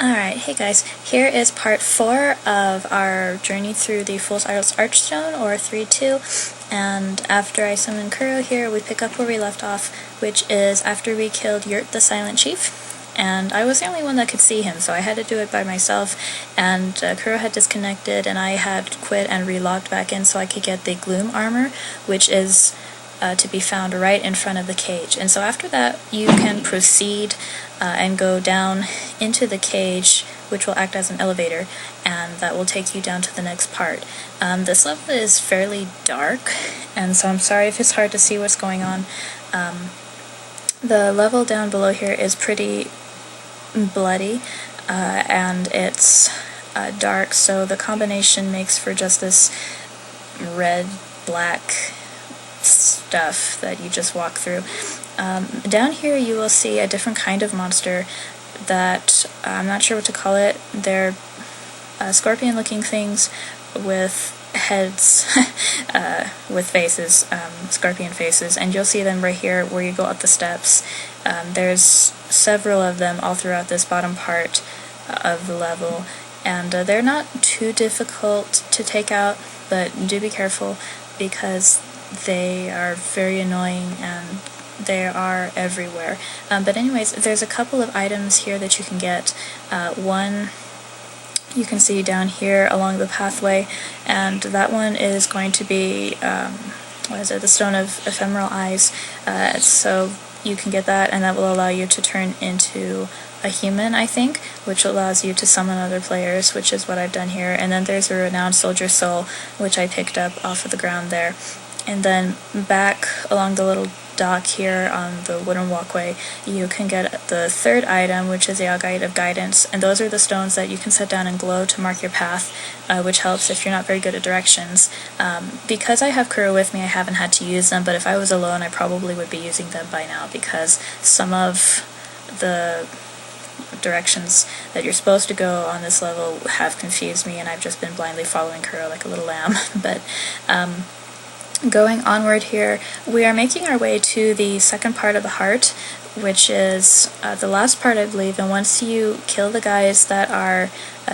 Alright, hey guys, here is part 4 of our journey through the Fool's Archstone, or 3-2, and after I summon Kuro here, we pick up where we left off, which is after we killed Yurt the Silent Chief, and I was the only one that could see him, so I had to do it by myself, and Kuro had disconnected, and I had quit and relogged back in so I could get the Gloom armor, which is to be found right in front of the cage. And so after that, you can proceed and go down into the cage, which will act as an elevator, and that will take you down to the next part. This level is fairly dark, and so I'm sorry if it's hard to see what's going on. The level down below here is pretty bloody, and it's dark, so the combination makes for just this red-black stuff that you just walk through. Down here you will see a different kind of monster that I'm not sure what to call it. They're scorpion looking things with heads, with faces, scorpion faces, and you'll see them right here where you go up the steps. There's several of them all throughout this bottom part of the level, and they're not too difficult to take out, but do be careful because they are very annoying and they are everywhere. But anyways, there's a couple of items here that you can get. One you can see down here along the pathway, and that one is going to be, the Stone of Ephemeral Eyes. So you can get that, and that will allow you to turn into a human, I think, which allows you to summon other players, which is what I've done here. And then there's a Renowned Soldier Soul, which I picked up off of the ground there. And then back along the little dock here on the wooden walkway, you can get the third item, which is the Agate of Guidance, and those are the stones that you can set down and glow to mark your path, which helps if you're not very good at directions. Because I have Kuro with me, I haven't had to use them, but if I was alone, I probably would be using them by now, because some of the directions that you're supposed to go on this level have confused me, and I've just been blindly following Kuro like a little lamb. But going onward here, we are making our way to the second part of the heart, which is the last part, I believe, and once you kill the guys that are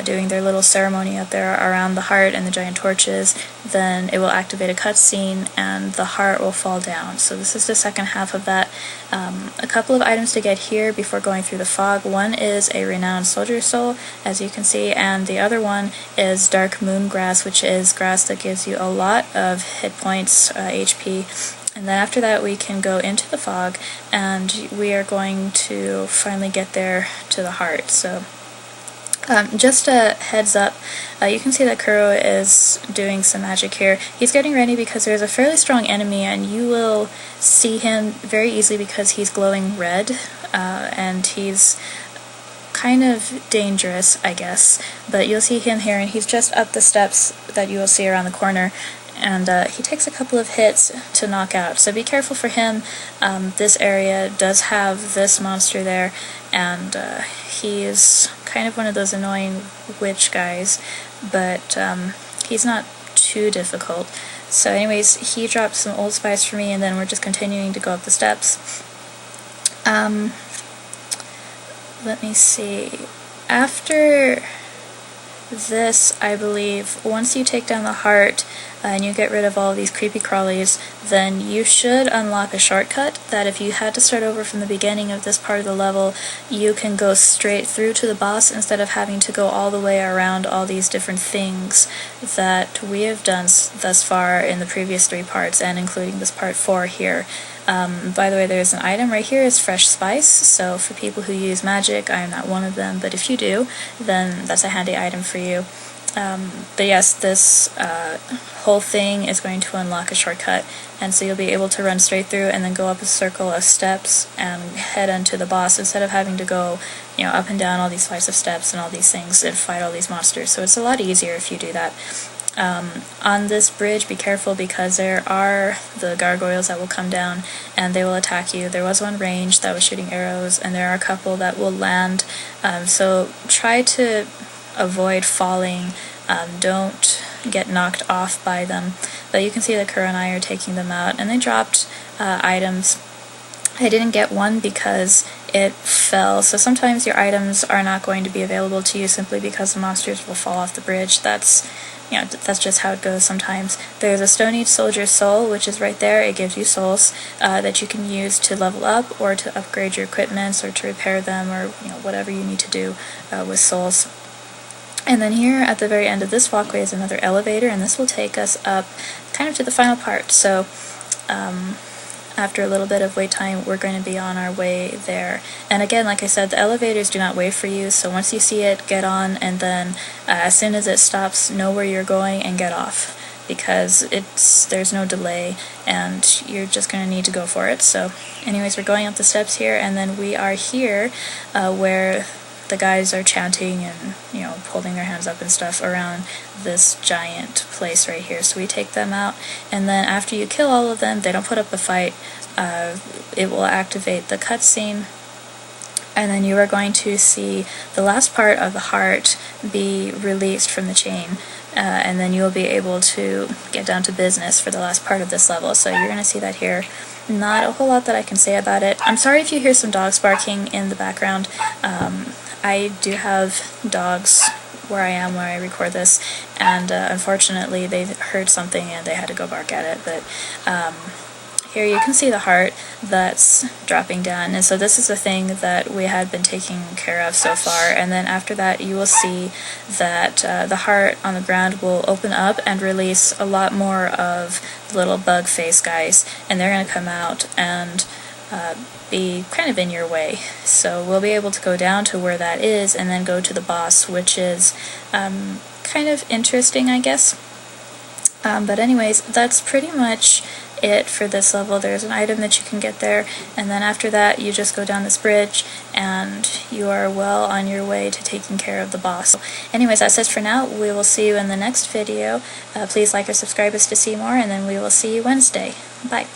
doing their little ceremony up there around the heart and the giant torches, then it will activate a cutscene and the heart will fall down. So this is the second half of that. A couple of items to get here before going through the fog. One is a Renowned Soldier Soul, as you can see, and the other one is Dark Moon Grass, which is grass that gives you a lot of hit points, HP. And then after that we can go into the fog, and we are going to finally get there to the heart. So just a heads up, you can see that Kuro is doing some magic here. He's getting ready because there's a fairly strong enemy, and you will see him very easily because he's glowing red, and he's kind of dangerous, I guess. But you'll see him here, and he's just up the steps that you will see around the corner. And he takes a couple of hits to knock out, so be careful for him. This area does have this monster there, and he is kind of one of those annoying witch guys, but he's not too difficult. So anyways, he dropped some old spice for me, and then we're just continuing to go up the steps. Let me see. After this, I believe, once you take down the heart and you get rid of all of these creepy crawlies, then you should unlock a shortcut that if you had to start over from the beginning of this part of the level, you can go straight through to the boss instead of having to go all the way around all these different things that we have done thus far in the previous 3 parts, and including this part 4 here. By the way, there's an item right here, is fresh spice, so for people who use magic, I am not one of them, but if you do, then that's a handy item for you. But yes, this whole thing is going to unlock a shortcut, and so you'll be able to run straight through and then go up a circle of steps and head into the boss instead of having to go, up and down all these flights of steps and all these things and fight all these monsters. So it's a lot easier if you do that. On this bridge, be careful because there are the gargoyles that will come down and they will attack you. There was one range that was shooting arrows, and there are a couple that will land, so try to avoid falling. Don't get knocked off by them. But you can see that Kuro and I are taking them out, and they dropped items. I didn't get one because it fell. So sometimes your items are not going to be available to you simply because the monsters will fall off the bridge. That's just how it goes sometimes. There's a Stone Age Soldier's Soul, which is right there. It gives you souls that you can use to level up or to upgrade your equipments or to repair them, or whatever you need to do with souls. And then here at the very end of this walkway is another elevator, and this will take us up kind of to the final part. So after a little bit of wait time, we're going to be on our way there. And again, like I said, the elevators do not wait for you, so once you see it, get on, and then as soon as it stops, know where you're going and get off, because there's no delay and you're just going to need to go for it. So anyways, we're going up the steps here, and then we are here where the guys are chanting and holding their hands up and stuff around this giant place right here. So we take them out, and then after you kill all of them, they don't put up a fight. It will activate the cutscene, and then you are going to see the last part of the heart be released from the chain, and then you'll be able to get down to business for the last part of this level. So you're going to see that here. Not a whole lot that I can say about it. I'm sorry if you hear some dogs barking in the background. I do have dogs where I record this, and unfortunately they heard something and they had to go bark at it. But here you can see the heart that's dropping down, and so this is the thing that we had been taking care of so far. And then after that, you will see that the heart on the ground will open up and release a lot more of little bug face guys, and they're going to come out and be kind of in your way. So we'll be able to go down to where that is and then go to the boss, which is kind of interesting, I guess. But anyways, that's pretty much it for this level. There's an item that you can get there, and then after that you just go down this bridge and you are well on your way to taking care of the boss. So anyways, that's it for now. We will see you in the next video. Please like or subscribe us to see more, and then we will see you Wednesday. Bye.